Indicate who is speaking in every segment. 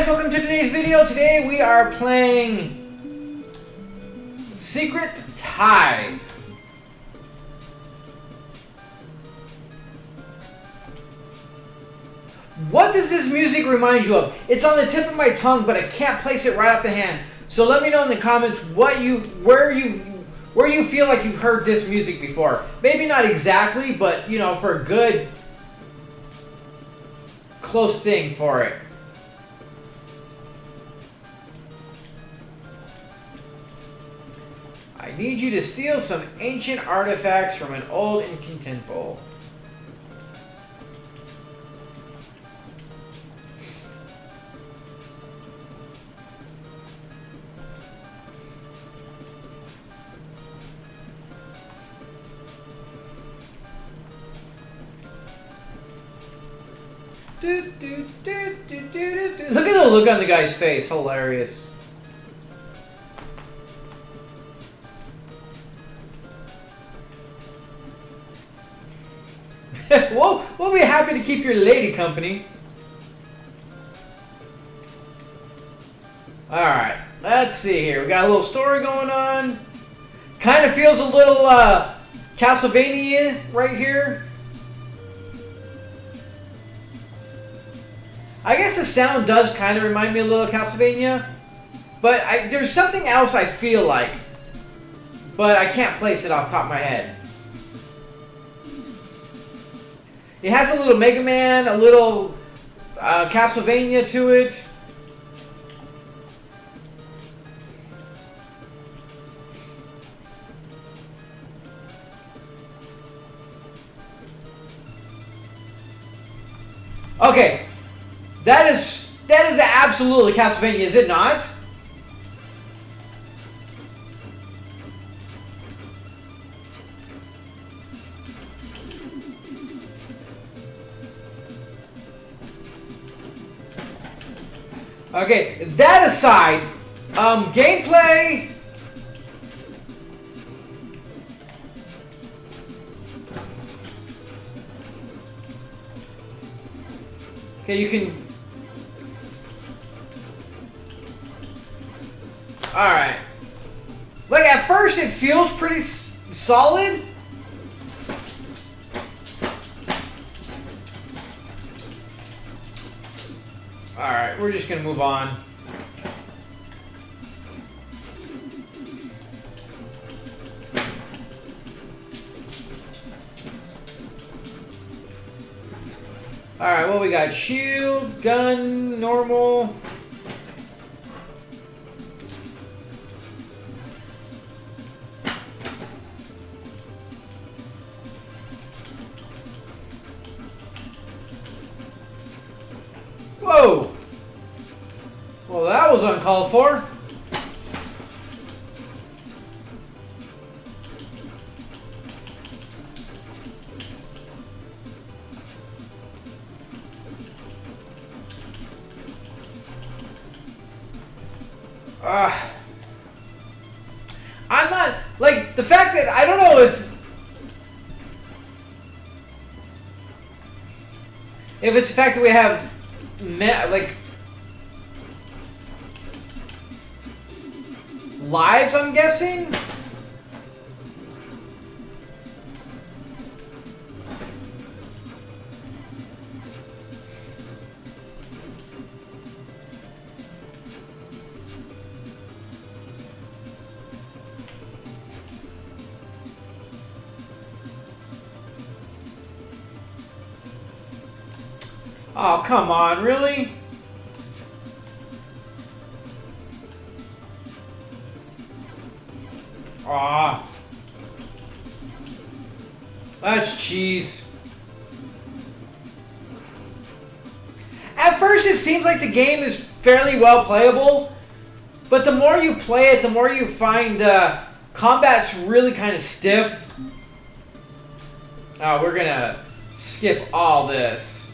Speaker 1: welcome to today's video. Today we are playing Secret Ties. What does this music remind you of? It's on the tip of my tongue, but I can't place it right off the hand. So let me know in the comments where you feel like you've heard this music before. Maybe not exactly, but you know, for a good close thing for it. I need you to steal some ancient artifacts from an old incantant bowl. Look at the look on the guy's face. Hilarious. We'll be happy to keep your lady company. Alright, let's see here. We got a little story going on. Kind of feels a little Castlevania right here. I guess the sound does kind of remind me a little Castlevania. But there's something else I feel like. But I can't place it off the top of my head. It has a little Mega Man, a little Castlevania to it. Okay, that is absolutely Castlevania, is it not? Okay, that aside, gameplay. Okay, you can. All right. Like at first, it feels pretty solid. Alright, we're just going to move on. Alright, well we got shield, gun, normal. Whoa! Well, that was uncalled for. I'm not, like, the fact that, I don't know if it's the fact that we have, like, lives, I'm guessing? Oh, come on, really? Aw. That's cheese. At first it seems like the game is fairly well playable, but the more you play it, the more you find combat's really kind of stiff. Oh, we're gonna skip all this.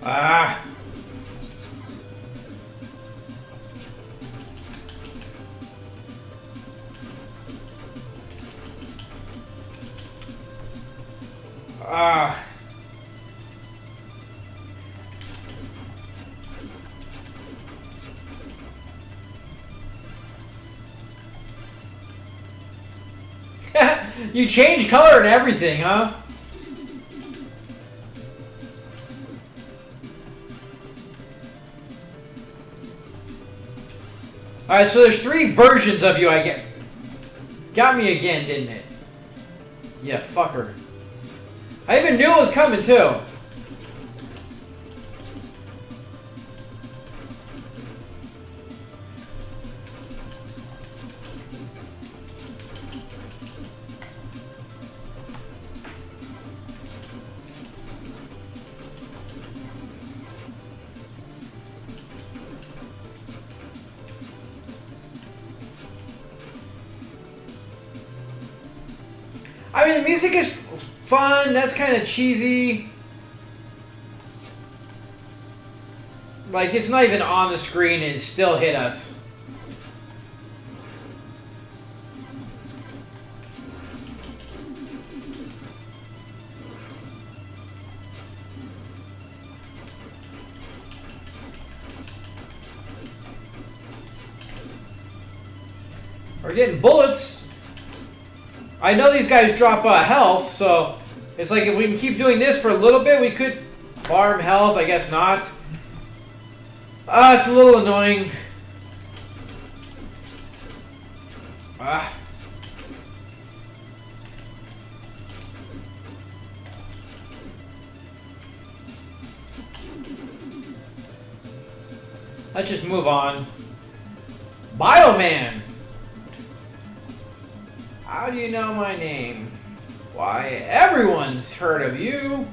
Speaker 1: Ah. Ah. You change color and everything, huh? Alright, so there's 3 versions of you, I get. Got me again, didn't it? Yeah, fucker. I even knew it was coming, too. I mean, the music is fun. That's kind of cheesy. Like, it's not even on the screen and it still hit us. We're getting bullets. I know these guys drop health, so it's like if we can keep doing this for a little bit, we could farm health. I guess not. It's a little annoying. Let's just move on. Bioman! How do you know my name? Why, everyone's heard of you.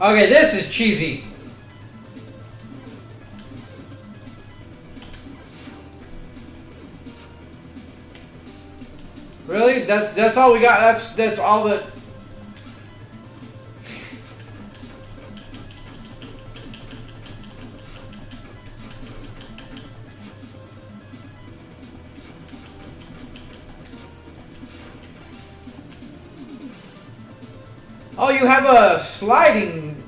Speaker 1: Okay, this is cheesy. Really? That's all we got. That's all that. Oh, you have a sliding.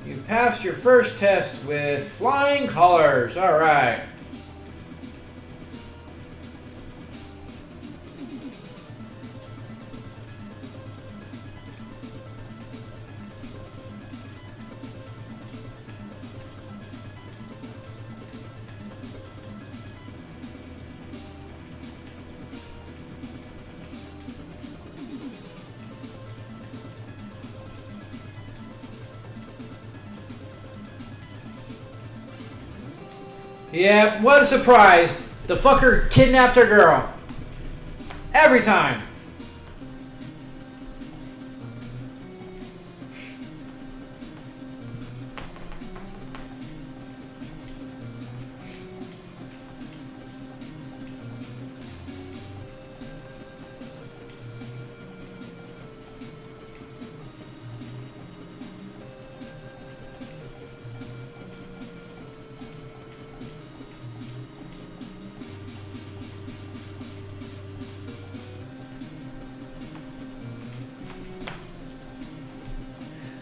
Speaker 1: You passed your first test with flying colors. All right. Yeah, what a surprise. The fucker kidnapped her girl. Every time.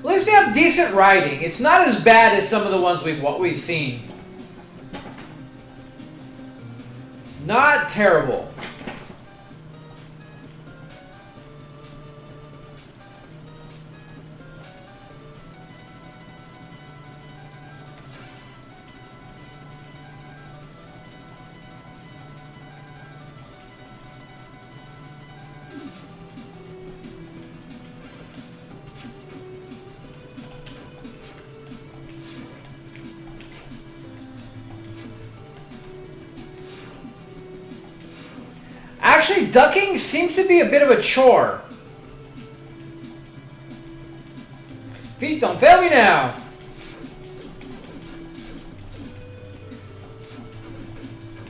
Speaker 1: At least they have decent writing. It's not as bad as some of the ones we've seen. Not terrible. Actually, ducking seems to be a bit of a chore. Feet don't fail me now.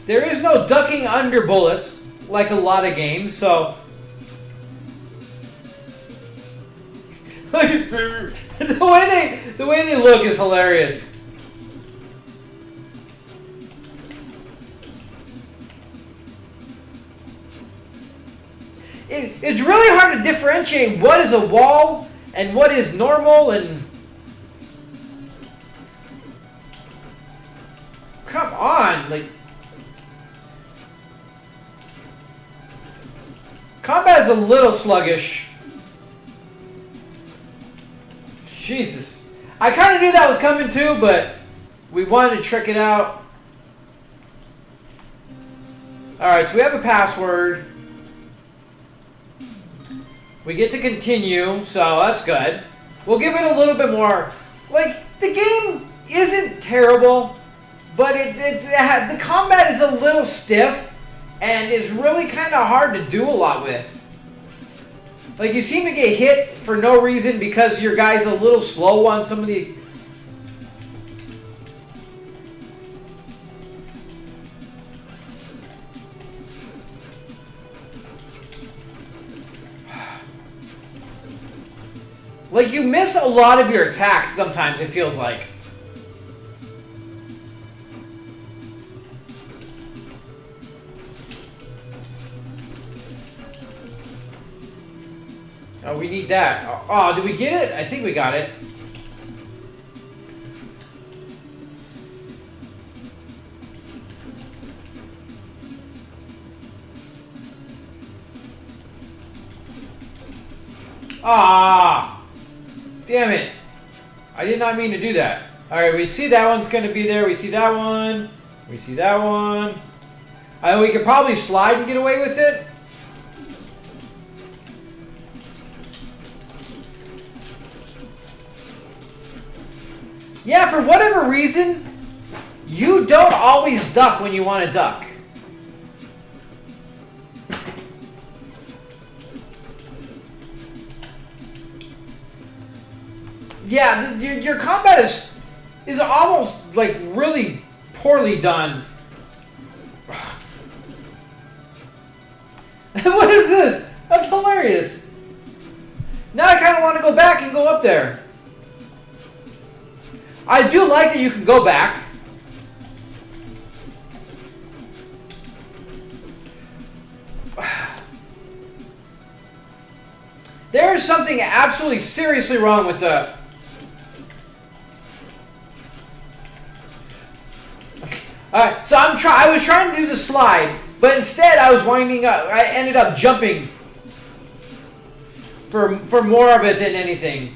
Speaker 1: There is no ducking under bullets like a lot of games, so the way they look is hilarious. It's really hard to differentiate what is a wall and what is normal and... Come on, like... Combat is a little sluggish. Jesus. I kind of knew that was coming too, but we wanted to trick it out. Alright, so we have a password. We get to continue, so that's good. We'll give it a little bit more. Like, the game isn't terrible, but the combat is a little stiff and is really kind of hard to do a lot with. Like, you seem to get hit for no reason because your guy's a little slow on some of the... Like, you miss a lot of your attacks sometimes, it feels like. Oh, we need that. Oh, did we get it? I think we got it. Ah! Damn it. I did not mean to do that. Alright, we see that one's going to be there. We see that one. We see that one. We could probably slide and get away with it. Yeah, for whatever reason, you don't always duck when you want to duck. Yeah, your combat is almost like really poorly done. What is this? That's hilarious. Now I kind of want to go back and go up there. I do like that you can go back. There is something absolutely seriously wrong with the... Alright, so I was trying to do the slide, but instead I was winding up. I ended up jumping for more of it than anything.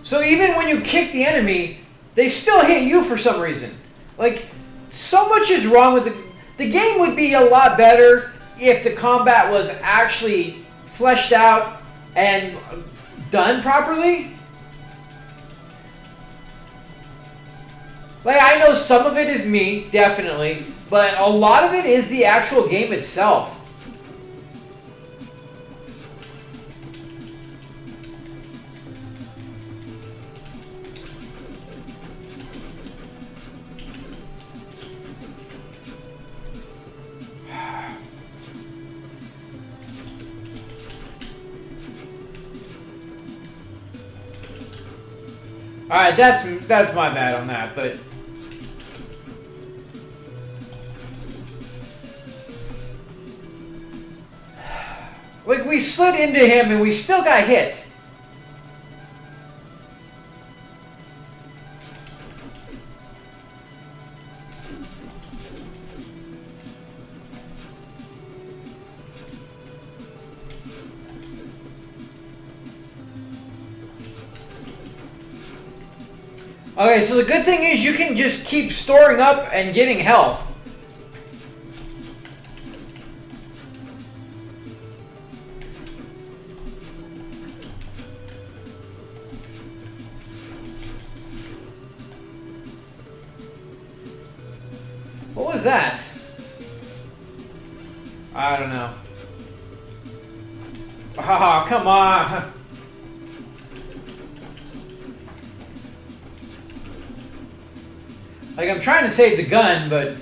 Speaker 1: So even when you kick the enemy, they still hit you for some reason. Like, so much is wrong with the game would be a lot better if the combat was actually fleshed out and done properly. Like, I know some of it is me, definitely, but a lot of it is the actual game itself. Alright, that's my bad on that, but... Like, we slid into him and we still got hit. Okay, so the good thing is you can just keep storing up and getting health. was that? I don't know. Oh, come on. Like, I'm trying to save the gun, but...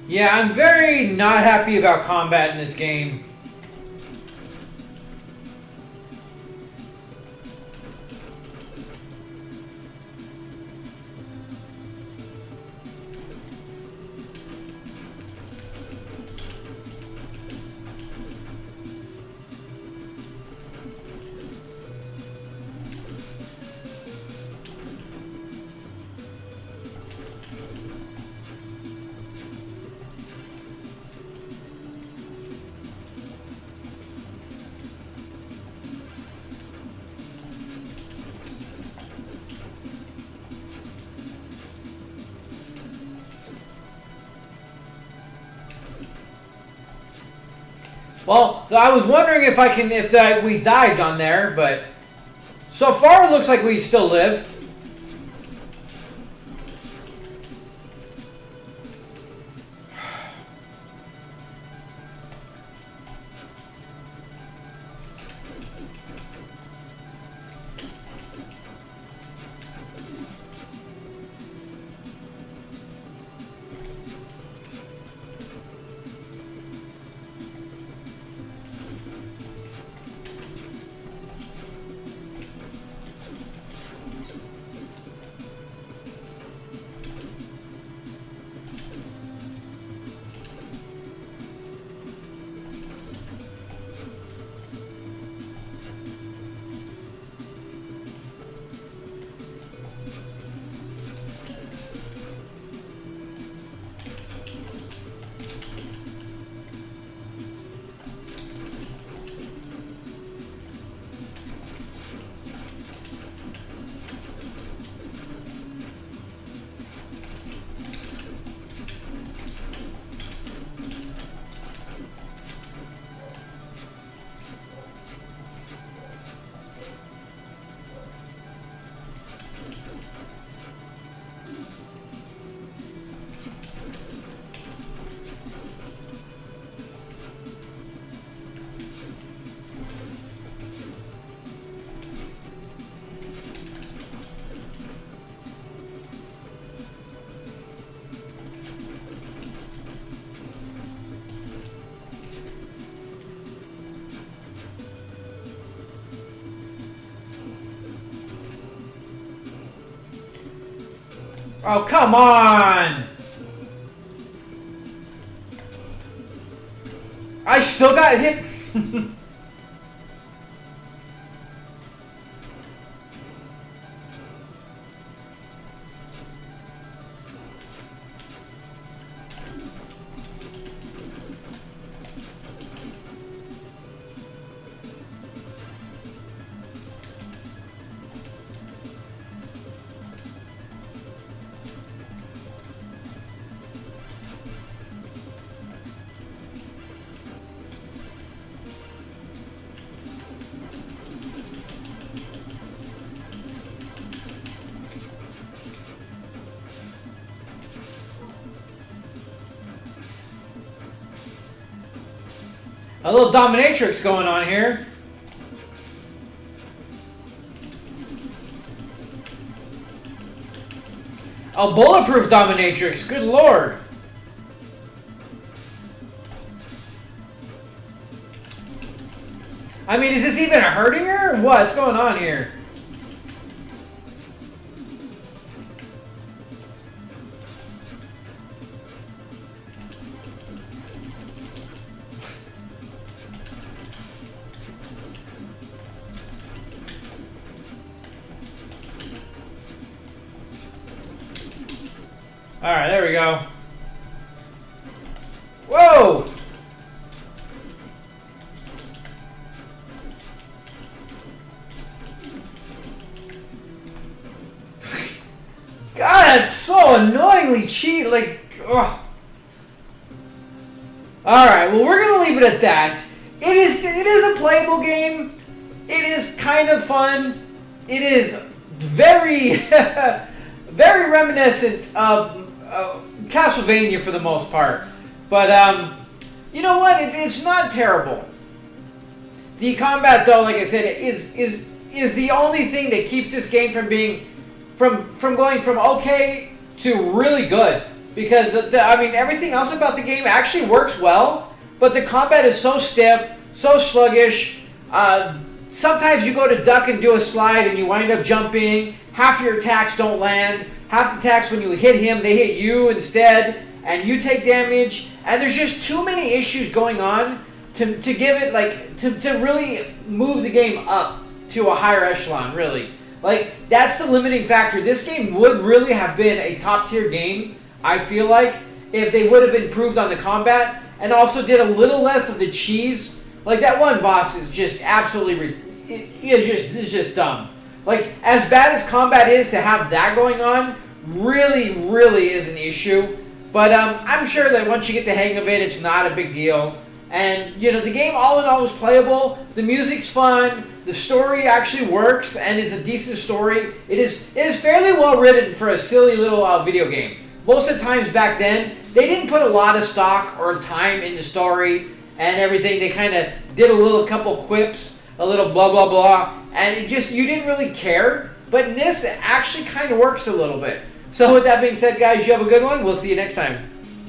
Speaker 1: Yeah, I'm very not happy about combat in this game. Well, I was wondering if we died on there, but so far it looks like we still live. Oh, come on! I still got hit. A little dominatrix going on here. A bulletproof dominatrix. Good lord. I mean, is this even hurting her? Or what's going on here? Alright, there we go. Whoa! so annoyingly cheap. Like, ugh. All right. Well, we're gonna leave it at that. It is a playable game. It is kind of fun. It is very, very reminiscent of Castlevania for the most part. But you know what? It's not terrible. The combat, though, like I said, is the only thing that keeps this game from being from going from okay to really good. Because I mean, everything else about the game actually works well, but the combat is so stiff, so sluggish. Sometimes you go to duck and do a slide and you wind up jumping. Half your attacks don't land. Half the attacks, when you hit him, they hit you instead, and you take damage. And there's just too many issues going on to give it, like, to really move the game up to a higher echelon, really. Like, that's the limiting factor. This game would really have been a top-tier game, I feel like, if they would have improved on the combat and also did a little less of the cheese. Like, that one boss is just absolutely, it's just dumb. Like, as bad as combat is, to have that going on really, really is an issue. But I'm sure that once you get the hang of it, it's not a big deal. And, you know, the game all in all is playable. The music's fun. The story actually works and is a decent story. It is fairly well written for a silly little video game. Most of the times back then, they didn't put a lot of stock or time in the story and everything. They kind of did a little couple quips, a little blah, blah, blah. And it just, you didn't really care. But in this, it actually kind of works a little bit. So with that being said, guys, you have a good one. We'll see you next time.